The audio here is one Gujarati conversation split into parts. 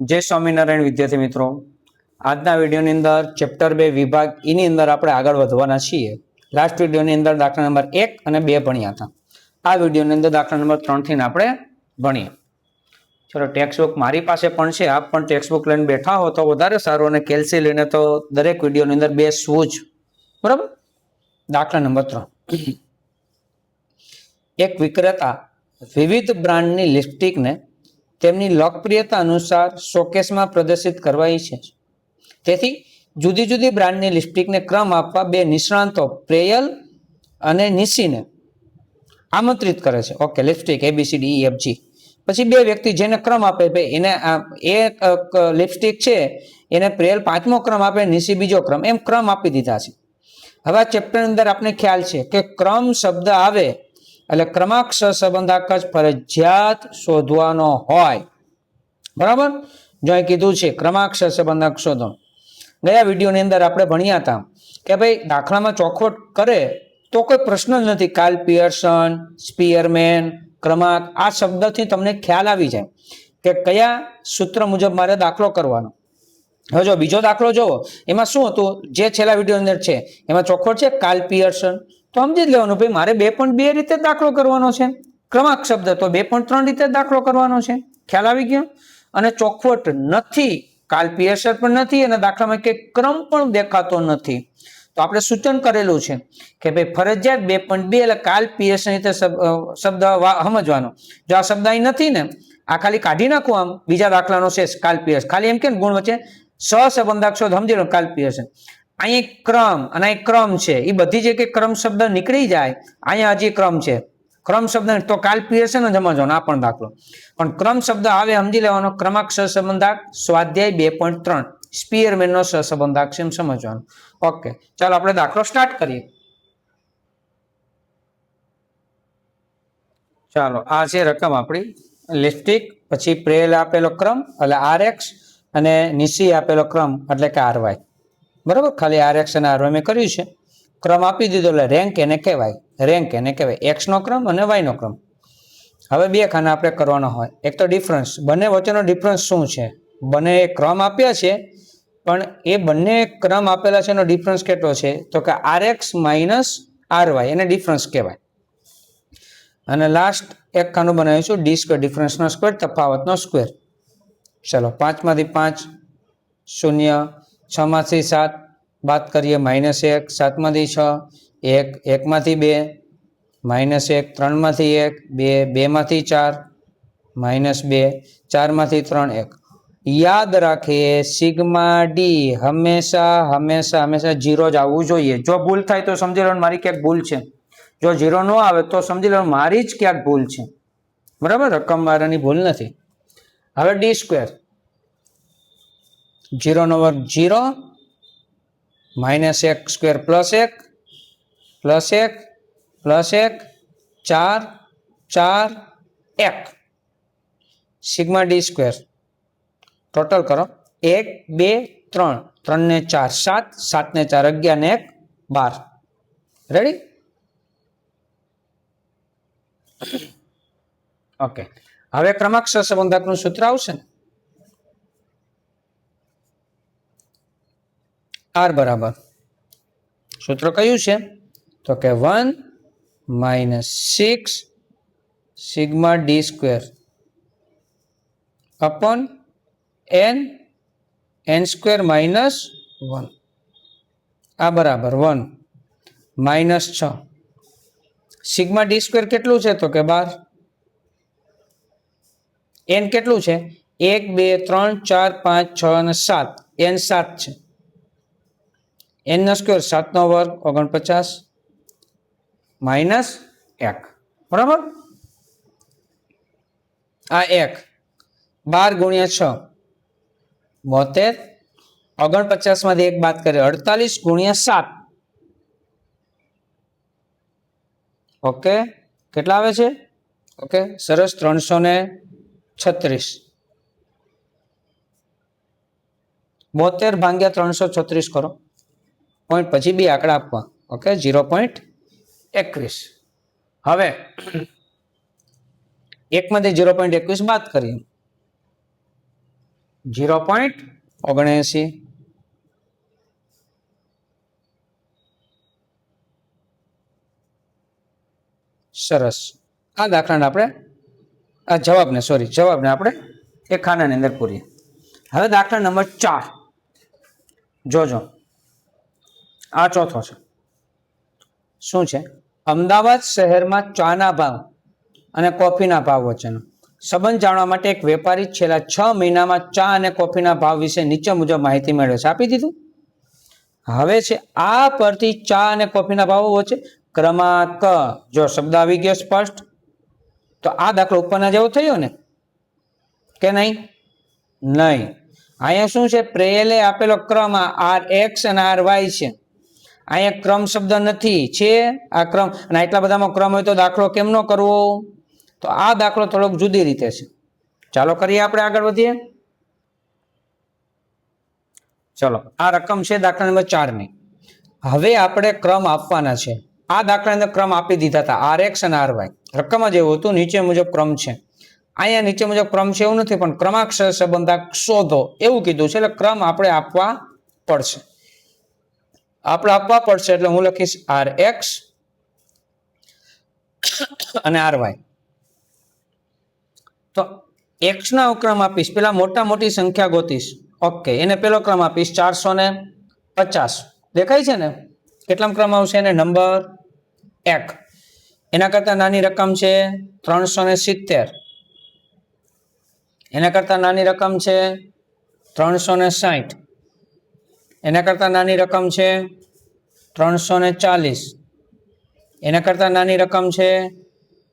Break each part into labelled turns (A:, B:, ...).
A: जय स्वामीनारायण विद्यार्थी मित्रों, આજના વિડીયોની અંદર ચેપ્ટર 2 વિભાગ ઈ ની અંદર આપણે આગળ વધવાના છીએ। લાસ્ટ વિડીયોની અંદર દાખલા નંબર 1 અને 2 ભણ્યા હતા। આ વિડીયોની અંદર દાખલા નંબર 3 થી આપણે ભણીએ। ચલો, ટેક્સ્ટ બુક મારી પાસે પણ છે, આપ પણ ટેક્સ્ટ બુક લઈને બેઠા હો તો વધારે સારું, અને કેલ્સી લઈને તો દરેક વિડીયોની અંદર બેસવું જ, બરાબર। દાખલા નંબર 3, એક વિક્રેતા વિવિધ બ્રાન્ડની લિપસ્ટિકને તેમની લોકપ્રિયતા અનુસાર શોકેસમાં પ્રદર્શિત કરવા ઈચ્છે છે। તેથી જુદી જુદી બ્રાન્ડની લિપસ્ટિકને ક્રમ આપવા બે નિષ્ણાંતો પ્રેયલ અને નિશીને આમંત્રિત કરે છે। ઓકે, લિપસ્ટિક ABCDEFG, પછી બે વ્યક્તિ જેને ક્રમ આપે, એને એ લિપસ્ટિક છે એને પ્રેયલ 5મો ક્રમ આપે, નિશી બીજો ક્રમ, એમ ક્રમ આપી દીધા છે। હવે આ ચેપ્ટરની અંદર આપણે ખ્યાલ છે કે ક્રમ શબ્દ આવે એટલે ક્રમાંક સહસંબંધક જ ફરજિયાત શોધવાનો હોય, બરાબર। જો અહીં કીધું છે ક્રમાંક સહસંબંધક શોધો। ગયા વિડીયોની અંદર આપણે ભણ્યા હતા કે ભાઈ દાખલામાં ચોખવટ કરે તો કોઈ પ્રશ્ન જ નથી। કાર્લ પિયર્સન, સ્પીયરમેન, ક્રમાંક, આ શબ્દથી તમને ખ્યાલ આવી જાય કે કયા સૂત્ર મુજબ મારે દાખલો કરવાનો। હવે જો બીજો દાખલો જોવો, એમાં શું હતું, જે છેલ્લા વિડીયોની અંદર છે એમાં ચોખવટ છે કાર્લ પિયર્સન, તો સમજી જ લેવાનું ભાઈ મારે 2.2 રીતે દાખલો કરવાનો છે। ક્રમાંક શબ્દ તો 2.3 રીતે દાખલો કરવાનો છે। ખ્યાલ આવી ગયો? અને ચોખવટ નથી, કાર્લ પિયર્સન પણ નથી, અને દાખલામાં કે ક્રમ પણ દેખાતો નથી, તો આપણે સૂચન કરેલું છે કે ભાઈ ફરજિયાત 2.2 એટલે કાર્લ પિયર્સન રીતે શબ્દ સમજવાનો। જો આ શબ્દ અહીં નથી ને, આ ખાલી કાઢી નાખું આમ બીજા દાખલાનો છે કાર્લ પિયર્સન, ખાલી એમ કે ગુણ વચ્ચે સહસંબંધક શોધ, સમજી લો કાર્લ પિયર્સન। અહીં ક્રમ અને અહીં ક્રમ છે, એ બધી જગ્યાએ ક્રમ શબ્દ નીકળી જાય, અહીંયા હજી ક્રમ છે, ક્રમ શબ્દ તો કાર્લ પિયર્સન જ સમજવાનો, આ પણ દાખલો। પણ ક્રમ શબ્દ આવે સમજી લેવાનો, ક્રમાંક સહસંબંધક સ્વાધ્યાય 2.3 સ્પીયરમેનનો સહસંબંધક છે એમ સમજવાનો। ઓકે, ચાલો આપણે દાખલો સ્ટાર્ટ કરીએ। ચાલો, આ છે રકમ આપણી લિપસ્ટિક, પછી પ્રેલ આપેલો ક્રમ એટલે RX, અને નિશી આપેલો ક્રમ એટલે કે RY, બરાબર। ખાલી RX અને RY મેં કર્યું છે, ક્રમ આપી દીધો એટલે રેન્ક એને કહેવાય, રેન્ક એને કહેવાય, X નો ક્રમ અને Y નો ક્રમ। હવે બે ખાના આપણે કરવાનો હોય, એક તો ડિફરન્સ, બંને વચ્ચેનો ડિફરન્સ શું છે, બંને ક્રમ આપ્યા છે પણ એ બંને ક્રમ આપેલા છે એનો ડિફરન્સ કેટલો છે, તો કે RX માઇનસ RY, એને ડિફરન્સ કહેવાય। અને લાસ્ટ એક ખાનું બનાવીશું ડી સ્ક્વેર, ડિફરન્સનો સ્ક્વેર, તફાવતનો સ્ક્વેર। ચલો, 5 માંથી 5 0, 6 માંથી 7 બાદ કરીએ -1, 7 માંથી 6 1, 1 માંથી 2 -1, 3 માંથી 1 2, 2 માંથી 4 -2, 4 માંથી 3 1। યાદ રાખીએ સિગ્મા ડી હંમેશા 0 જ આવવું જોઈએ। જો ભૂલ થાય તો સમજી લેવાનું મારી ક્યાંક ભૂલ છે, જો 0 ન આવે તો સમજી લેવાનું મારી જ ક્યાંક ભૂલ છે, બરાબર, રકમ વાળાની ભૂલ નથી। હવે ડી સ્ક્વેર, 0 નો વર્ગ 0, -1 square +1 +1 +1 4 4 1, sigma D square total કરો 1 2 3, 3 ને 4 7, 7 ને 4 11 ને 1 12, રેડી? ઓકે, હવે ક્રમાંક સહસંબંધકનું સૂત્ર આવશે ને, R બરાબર, સૂત્ર કયું છે તો કે 1 -6 sigma D square upon n square -1, આ બરાબર 1 -6 સિગ્મા ડી સ્ક્વેર કેટલું છે તો કે 12, n કેટલું છે 1 2 3 4 5 6 અને 7, n 7 છે, n નો સ્ક્વેર 7 નો વર્ગ 49 -1, બરાબર। આ 1 12 ગુણ્યા 6 72, 49 માંથી 1 બાદ કરે 48 ગુણ્યા 7, ઓકે, કેટલા આવે છે? ઓકે, સરસ, 336, 72 ભાગ્યા 336 કરો, પોઈન્ટ પછી બે આંકડા આપવા, ઓકે, 0.21। હવે 1 માંથી 0.21 બાદ કરીએ 0.79. સરસ. આ દાખલાને આપણે જવાબને આપણે એક ખાનાની અંદર પૂરીએ. હવે દાખલા નંબર 4 જોજો. આ ચોથો છે. શું છે? અમદાવાદ શહેરમાં ચાના ભાવ અને કોફીના ભાવ વચ્ચેનો સંબંધ જાણવા માટે એક વેપારી છેલ્લા 6 મહિનામાં ચા અને કોફીના ભાવ વિશે નીચે મુજબ માહિતી મેળવે છે. આપી દીધું. હવે છે આ પરથી ચા અને કોફીના ભાવો વચ્ચે ક્રમાંક. જો શબ્દ આવી ગયો સ્પષ્ટ, તો આ દાખલો ઉપરના જેવો થયો ને કે નહીં? અહીંયા શું છે? પ્રેયલે આપેલો ક્રમ આર એક્સ અને આર વાય છે. અહીંયા ક્રમ શબ્દ નથી, છે આ ક્રમ. અને એટલા બધામાં ક્રમ હોય તો દાખલો કેમ ન કરવો? તો આ દાખલો થોડોક જુદી રીતે છે. ચાલો કરીએ, આપણે આગળ વધીએ. ચલો, આ રકમ છે દાખલા નંબર 4 ની. હવે આપણે ક્રમ આપવાના છે. આ દાખલા અંદર ક્રમ આપી દીધા હતા, આર એક્સ અને આર વાય. રકમ જ એવું હતું, નીચે મુજબ ક્રમ છે. અહીંયા નીચે મુજબ ક્રમ છે એવું નથી, પણ ક્રમાંકસર સંબંધક શોધો એવું કીધું છે. એટલે ક્રમ આપણે આપવા પડશે. એટલે હું લખીશ આર એક્સ અને આર વાય. તો એક્સ ના ક્રમ આપીશ, પેલા મોટી સંખ્યા ગોતીશ. ઓકે, એને પેલો ક્રમ આપીશ 450. દેખાય છે ને કેટલામ ક્રમ આવશે? એને નંબર 1. એના કરતા નાની રકમ છે 370. એના કરતા નાની રકમ છે 360. એના કરતા નાની રકમ છે 340. એના કરતા નાની રકમ છે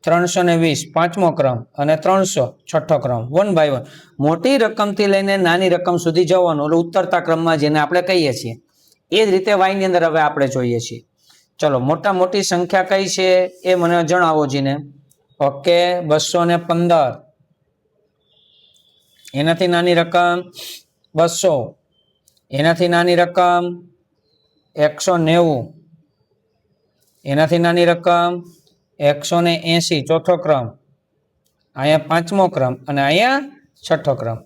A: 320, પાંચમો ક્રમ, અને 300, છઠ્ઠો ક્રમ. 1 by 1 મોટી રકમથી લઈને નાની રકમ સુધી જવાનું, એટલે ઉતરતા ક્રમમાં જેને આપણે કહીએ છીએ. એ જ રીતે વાય ની અંદર હવે આપણે જોઈએ છીએ. ચલો, મોટી સંખ્યા કઈ છે એ મને જણાવો જીને. ઓકે, 215. એનાથી નાની રકમ 200. એનાથી નાની રકમ 190. એનાથી નાની રકમ 180, ચોથો ક્રમ. અહીંયા પાંચમો ક્રમ અને અહીંયા છઠ્ઠો ક્રમ.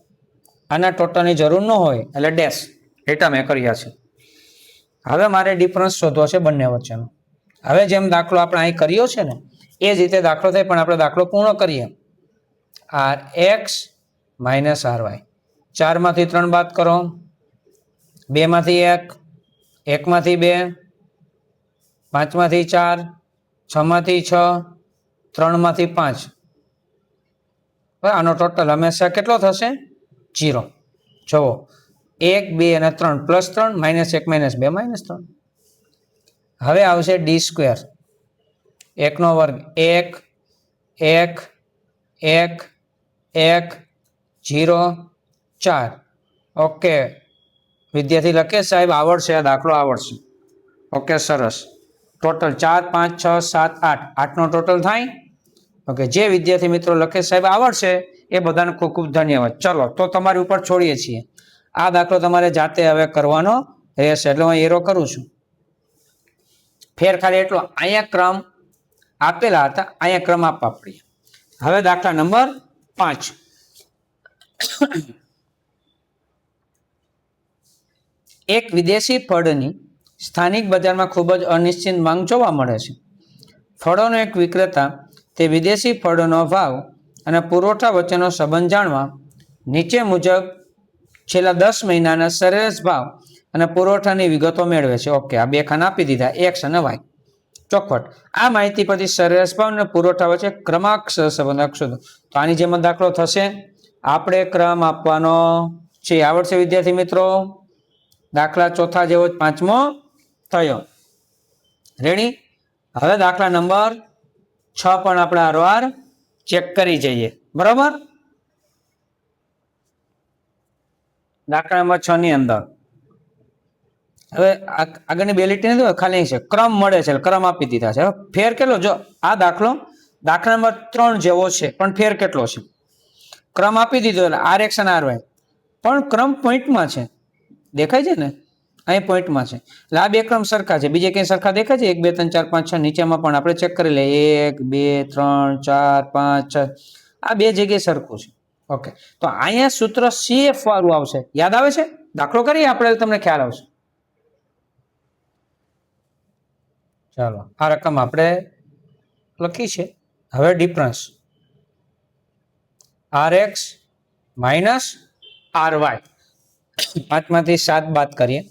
A: આના ટોટલની જરૂર ન હોય એટલે ડેશ હેઠા મેં કર્યા છે. હવે મારે ડિફરન્સ શોધવો છે બંને વચ્ચેનો. હવે જેમ દાખલો આપણે અહીં કર્યો છે ને એ જ રીતે દાખલો થાય, પણ આપણે દાખલો પૂર્ણ કરીએ. R X minus R Y. 4 માંથી 3 બાદ કરો, 2 માંથી 1, 1 માંથી 2, 5 માંથી 4, 6 માંથી 6, 3 માંથી 5. આનો ટોટલ હંમેશા કેટલો થશે? 0. જુઓ, 1, 2 અને 3 પ્લસ 3, -1 -2 -3. હવે આવશે ડી સ્ક્વેર 1 નો વર્ગ 1 1 1 1 0 4. ઓકે વિદ્યાર્થી લખે સાહેબ આવડશે, આ દાખલો આવડશે. ઓકે સરસ. ટોટલ 4 5 6 7 8 8નો ટોટલ થાય. ઓકે, જે વિદ્યાર્થી મિત્રો લખે સાહેબ આવડશે એ બધાને ખૂબ ખૂબ ધન્યવાદ. ચલો, તો તમારી ઉપર છોડીએ છીએ. આ દાખલો તમારે જાતે હવે કરવાનો રહેશે, એટલે હું એરો કરું છું. ફેર ખાલી એટલો, અહીંયા ક્રમ આપેલા હતા, અહીંયા ક્રમ આપવા પડ્યા. હવે દાખલા નંબર 5. એક વિદેશી ફળની સ્થાનિક બજારમાં ખૂબ જ અનિશ્ચિત માંગ જોવા મળે છે. ફળોનો એક વિક્રેતા તે વિદેશી ફળોનો ભાવ અને પુરવઠા વચ્ચેનો સંબંધ જાણવા નીચે મુજબ છેલ્લા 10 મહિનાના સરેરાશ ભાવ અને પુરવઠાની વિગતો મેળવે છે. ઓકે, આ બે ખાના આપી દીધા, એક્સ અને વાય. ચોખવટ. આ માહિતી પરથી સરેરાશ ભાવ અને પુરવઠા વચ્ચે ક્રમાંકસર સંબંધ શોધો. તો આની જેમ દાખલો થશે. આપણે ક્રમ આપવાનો છે. આવડશે વિદ્યાર્થી મિત્રો? દાખલા ચોથા જેવો જ પાંચમો થયો. રેડી? હવે દાખલા નંબર 6 પણ આપણે હારવાર ચેક કરી જઈએ. બરાબર? દાખલા નંબર 6 ની અંદર હવે આગળની બે લીટી નથી, ખાલી છે ક્રમ મળે છે, ક્રમ આપી દીધા છે. ફેર કેટલો? જો આ દાખલા નંબર 3 જેવો છે, પણ ફેર કેટલો છે? ક્રમ આપી દીધો એટલે આર એક્સ અને આર વાય, પણ ક્રમ પોઈન્ટમાં છે. દેખાય છે ને? અહીં પોઈન્ટમાં છે. એટલે આ બે ક્રમ સરખા છે. બીજે કઈ સરખા દેખાય છે? 1 2 3 4 5 6 નીચેમાં પણ આપણે ચેક કરી લઈએ. 1 2 3 4 5 6 આ બે જગ્યાએ સરખું છે. ઓકે, તો અહીંયા સૂત્ર CF વાળું આવશે. યાદ આવે છે? દાખલો કરીએ આપણે, તમને ખ્યાલ આવશે. ચાલો, આ રકમ આપણે લખી છે. હવે ડિફરન્સ RX માઇનસ RY, 5 માંથી 7 બાદ કરીએ,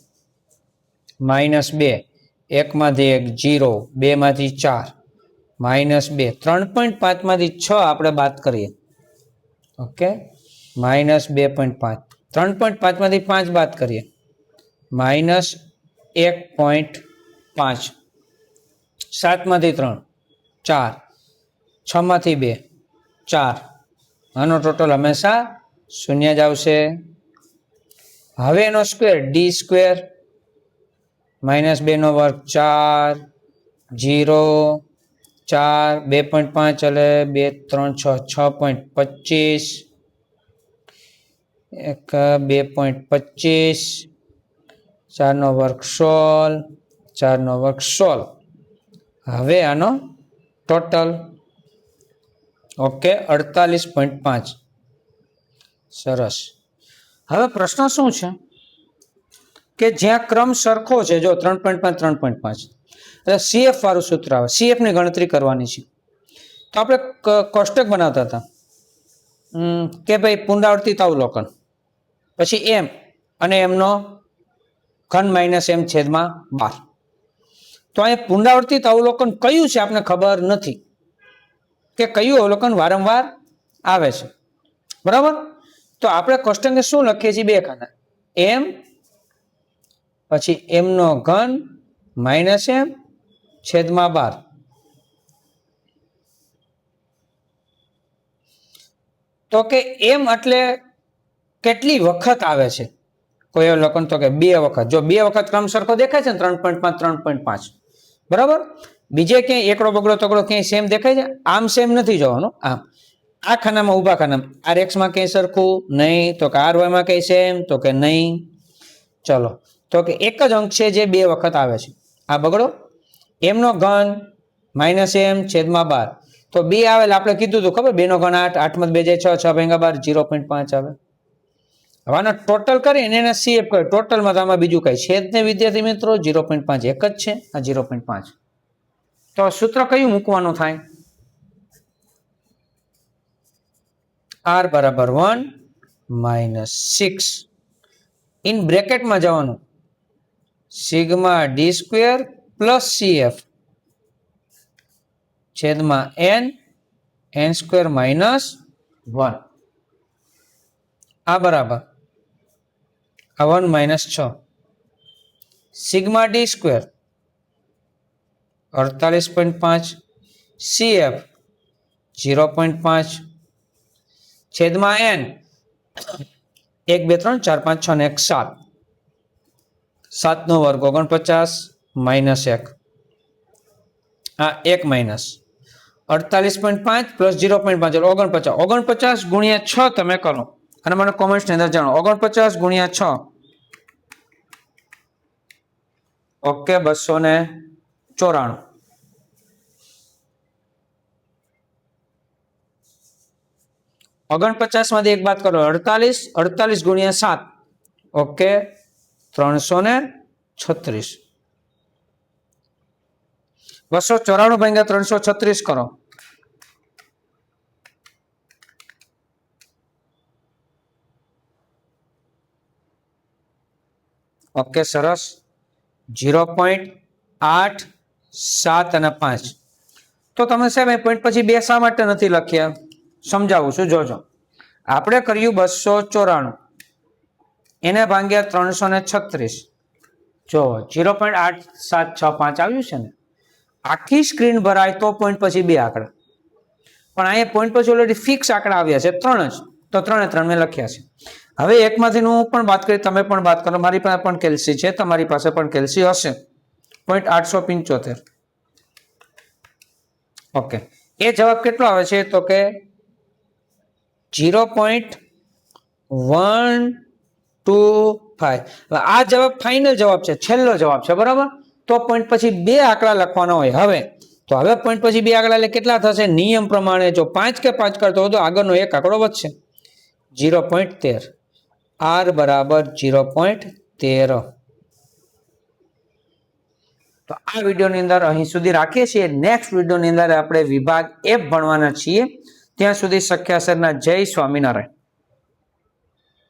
A: -2, 1 માંથી 1 0, 2 માંથી 4 -2, 3.5 માંથી 6 આપણે બાદ કરીએ. ઓકે, -2.5, 3.5 માંથી 5 બાદ કરીએ, -1.5, 7 માંથી 3 4, 6 માંથી 2 4, આનો ટોટલ હંમેશા શૂન્ય જ આવશે. હવે એનો સ્ક્વેર D સ્ક્વેર, -2 નો વર્ગ 4, 0, 4, 2.5 એટલે 2 3 6, 6.25, 2.25, 4 નો વર્ગ 16, 4 નો વર્ગ 16. હવે આનો ટોટલ ઓકે 48.5. સરસ. હવે પ્રશ્ન શું છે કે જ્યાં ક્રમ સરખો છે, જો 3.5 3.5, એટલે CF વાળું સૂત્ર આવે, CF ની ગણતરી કરવાની છે. તો આપણે કોષ્ટક બનાવતા હતા કે ભાઈ પુનરાવર્તિત અવલોકન, પછી M અને એમનો ઘન -M છેદમાં 12. તો અહીંયા પુનરાવર્તિત અવલોકન કયું છે આપને ખબર નથી કે કયું અવલોકન વારંવાર આવે છે, બરાબર? તો આપણે કોષ્ટકને શું લખીએ છીએ? 2 ખાના, M પછી M નો ઘન -M છેદમાં 12. તો કે M એટલે કેટલી વખત આવે છે કોઈ અવલોકન? તો કે 2 વખત. જો 2 વખત ક્રમ સરખો દેખાય છે ને 3.5 3.5, બરાબર? બીજે ક્યાંય એકડો બગડો તગડો ક્યાંય સેમ દેખાય છે? આમ સેમ નથી જોવાનું, આમ આ ખાનામાં ઊભા ખાનામાં RX માં ક્યાંય સરખું નહીં, તો કે RY માં ક્યાંય સેમ, તો કે નહીં. ચલો, તો કે એક જ અંક છે જે 2 વખત આવે છે. આ બગડો M નો ઘન -M છેદમાં 12, તો 2 આવે એટલે આપણે કીધું હતું ખબર, 2 નો ઘન 8, 8 માં 2 જાય 6, 6 ભાગ્યા 12, 0.5 આવે. હવે આનો ટોટલ કરીને એને CF કરે. ટોટલમાં તો આમાં બીજું કઈ છે જ નહીં વિદ્યાર્થી મિત્રો, 0.5 એક જ છે, આ 0.5. તો સૂત્ર કયું મૂકવાનું થાય? R બરાબર 1 -6, ઇન બ્રેકેટમાં જવાનું, sigma D square plus CF છેદમાં n સ્ક્વેર -1. આ બરાબર આ 1 - 6, સિગ્મા D સ્ક્વેર 48.5, CF 0.5 છેદમાં n 1 2 3 4 5 6 ને 1 7, 7 નો વર્ગ 49 -1, આ 1 માઇનસ 48.5 પ્લસ 0.5 એટલે 49, 49 ગુણ્યા 6 તમે કરો અને મને કોમેન્ટ્સ ની અંદર જાણો. 49 ગુણ્યા 6, ઓકે 294. ઓગણપચાસ માંથી 1 બાદ કરો 48, 48 ગુણ્યા 7, ઓકે 336. 294 ભાગ્યા 336 કરો, ઓકે સરસ. 0.8 7 અને 5. તો તમે સાહેબ પોઈન્ટ પછી 2 શા માટે નથી લખ્યા? સમજાવું છું, જોજો. આપણે કર્યું 294, એને ભાગ્યા 336, જો 0.8765 આવ્યું છે ને. આખી સ્ક્રીન ભરાય તો પોઈન્ટ પછી 2 આંકડા, પણ અહીંયા પોઈન્ટ પછી ઓલરેડી ફિક્સ આંકડા આવ્યા છે 3 જ, તો 3 3 મેં લખ્યા છે. હવે એકમાંથી હું પણ વાત કરી, તમે પણ વાત કરો. મારી પાસે પણ કેલ્સી છે, તમારી પાસે પણ કેલ્સી હશે. 0.875. ઓકે, એ જવાબ કેટલો આવે છે? તો કે 0.125. આ જવાબ ફાઇનલ જવાબ છે, છેલ્લો જવાબ છે, બરાબર? તો પોઈન્ટ પછી 2 આંકડા લખવાના હોય. હવે પોઈન્ટ પછી 2 આંકડા એટલે કેટલા થશે? નિયમ પ્રમાણે જો 5 કે 5 કરતો હોય તો આગળનો એક આંકડો વધશે. 0.13 r બરાબર 0.13. તો આ વિડીયોની અંદર અહીં સુધી રાખીએ છીએ. નેક્સ્ટ વિડીયોની અંદર આપણે વિભાગ F ભણવાના છીએ. ત્યાં સુધી સખ્યાસરના જય સ્વામિનારાયણ.